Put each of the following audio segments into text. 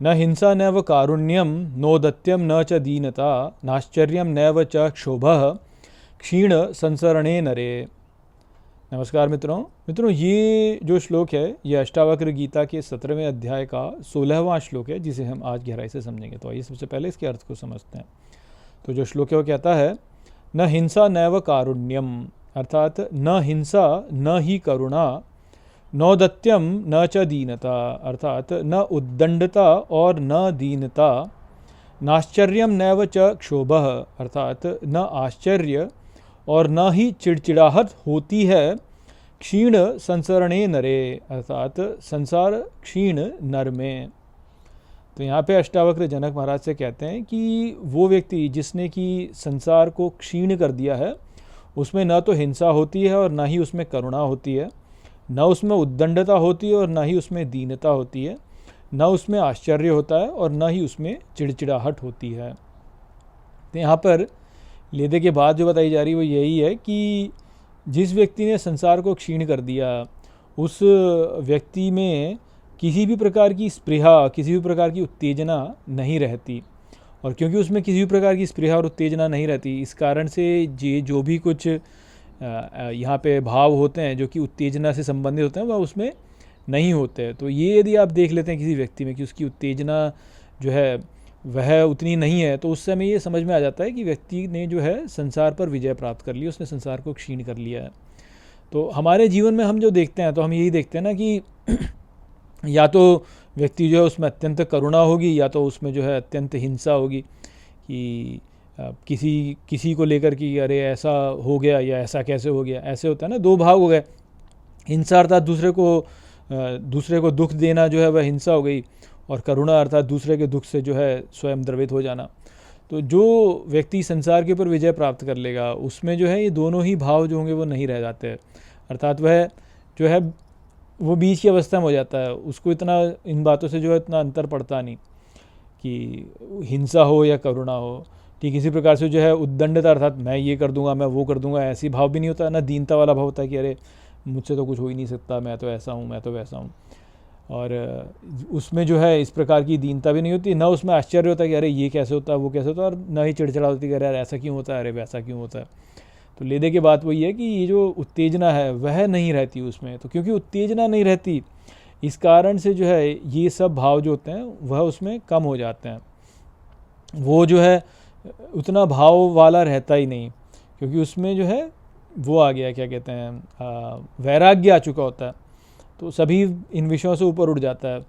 न हिंसा नैव कारुण्यम नोदत्यम न च दीनता नाश्चर्यम नैव च क्षोभः क्षीण संसरणे नरे। नमस्कार मित्रों, ये जो श्लोक है ये अष्टावक्र गीता के 17वें अध्याय का 16वां श्लोक है, जिसे हम आज गहराई से समझेंगे। तो आइए सबसे पहले इसके अर्थ को समझते हैं। तो जो श्लोक है वो कहता है, न हिंसा नैव कारुण्यम, अर्थात न हिंसा न ही करुणा, नौदत्यम न च दीनता, अर्थात न उद्दंडता और न दीनता, नाश्चर्यम नैव च क्षोभः, अर्थात न आश्चर्य और न ही चिड़चिड़ाहट होती है, क्षीण संसरणे नरे, अर्थात संसार क्षीण नर में। तो यहाँ पे अष्टावक्र जनक महाराज से कहते हैं कि वो व्यक्ति जिसने कि संसार को क्षीण कर दिया है, उसमें न तो हिंसा होती है और न ही उसमें करुणा होती है, न उसमें उद्दंडता होती है और न ही उसमें दीनता होती है, न उसमें आश्चर्य होता है और न ही उसमें चिड़चिड़ाहट होती है। तो यहाँ पर लेदे के बाद जो बताई जा रही है वो यही है कि जिस व्यक्ति ने संसार को क्षीण कर दिया, उस व्यक्ति में किसी भी प्रकार की स्पृहा, किसी भी प्रकार की उत्तेजना नहीं रहती। और क्योंकि उसमें किसी भी प्रकार की स्पृहा और उत्तेजना नहीं रहती, इस कारण से ये जो भी कुछ यहाँ पे भाव होते हैं जो कि उत्तेजना से संबंधित होते हैं, वह उसमें नहीं होते। तो ये यदि आप देख लेते हैं किसी व्यक्ति में कि उसकी उत्तेजना जो है वह उतनी नहीं है, तो उस समय ये समझ में आ जाता है कि व्यक्ति ने जो है संसार पर विजय प्राप्त कर ली, उसने संसार को क्षीण कर लिया है। तो हमारे जीवन में हम जो देखते हैं, तो हम यही देखते हैं ना कि या तो व्यक्ति जो है उसमें अत्यंत करुणा होगी, या तो उसमें जो है अत्यंत हिंसा होगी कि किसी को लेकर कि अरे ऐसा हो गया या ऐसा कैसे हो गया। ऐसे होता है ना, दो भाग हो गए। हिंसा अर्थात दूसरे को दुख देना जो है वह हिंसा हो गई, और करुणा अर्थात दूसरे के दुख से जो है स्वयं द्रवित हो जाना। तो जो व्यक्ति संसार के ऊपर विजय प्राप्त कर लेगा, उसमें जो है ये दोनों ही भाव जो होंगे वो नहीं रह जाते हैं। अर्थात वह जो है वो बीच की अवस्था में हो जाता है, उसको इतना इन बातों से जो है इतना अंतर पड़ता नहीं कि हिंसा हो या करुणा हो। ठीक इसी प्रकार से जो है उद्दंडता अर्थात मैं ये कर दूंगा, मैं वो कर दूंगा, ऐसी भाव भी नहीं होता ना। दीनता वाला भाव होता है कि अरे मुझसे तो कुछ हो ही नहीं सकता, मैं तो ऐसा हूँ, मैं तो वैसा हूँ। और उसमें जो है इस प्रकार की दीनता भी नहीं होती, ना उसमें आश्चर्य होता है कि अरे ये कैसे होता है, वो कैसे होता है, और ना ही चिड़चिड़ा होती है कि अरे ऐसा क्यों होता है, अरे वैसा क्यों होता है। तो लेदे के बात वही है कि ये जो उत्तेजना है वह नहीं रहती उसमें। तो क्योंकि उत्तेजना नहीं रहती, इस कारण से जो है ये सब भाव जो होते हैं वह उसमें कम हो जाते हैं। वो जो है उतना भाव वाला रहता ही नहीं, क्योंकि उसमें जो है वो आ गया, क्या कहते हैं, वैराग्य आ चुका होता है। तो सभी इन विषयों से ऊपर उठ जाता है।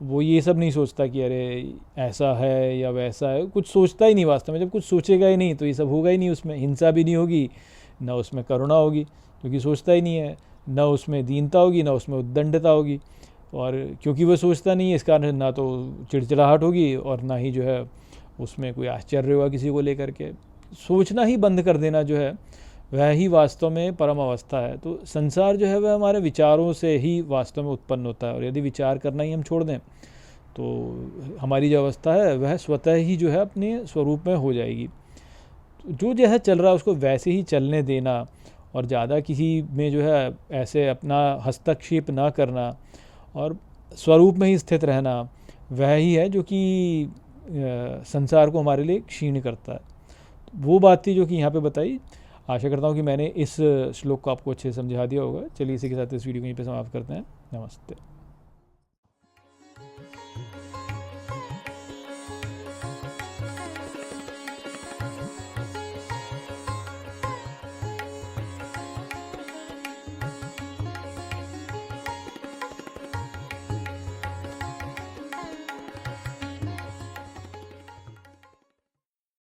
वो ये सब नहीं सोचता कि अरे ऐसा है या वैसा है, कुछ सोचता ही नहीं वास्तव में। जब कुछ सोचेगा ही नहीं तो ये सब होगा ही नहीं, उसमें हिंसा भी नहीं होगी, ना उसमें करुणा होगी, क्योंकि सोचता ही नहीं है, ना उसमें दीनता होगी, ना उसमें उद्दंडता होगी। और क्योंकि वह सोचता नहीं है, इस कारण ना तो चिड़चिड़ाहट होगी और ना ही जो है उसमें कोई आश्चर्य होगा किसी को लेकर के। सोचना ही बंद कर देना जो है वह ही वास्तव में परम अवस्था है। तो संसार जो है वह हमारे विचारों से ही वास्तव में उत्पन्न होता है, और यदि विचार करना ही हम छोड़ दें तो हमारी जो अवस्था है वह स्वतः ही जो है अपने स्वरूप में हो जाएगी। जो जो है चल रहा है उसको वैसे ही चलने देना, और ज़्यादा किसी में जो है ऐसे अपना हस्तक्षेप ना करना और स्वरूप में ही स्थित रहना, वह ही है जो कि संसार को हमारे लिए क्षीण करता है। वो बात थी जो कि यहाँ पे बताई। आशा करता हूँ कि मैंने इस श्लोक को आपको अच्छे से समझा दिया होगा। चलिए इसी के साथ इस वीडियो को यहीं पे समाप्त करते हैं। नमस्ते।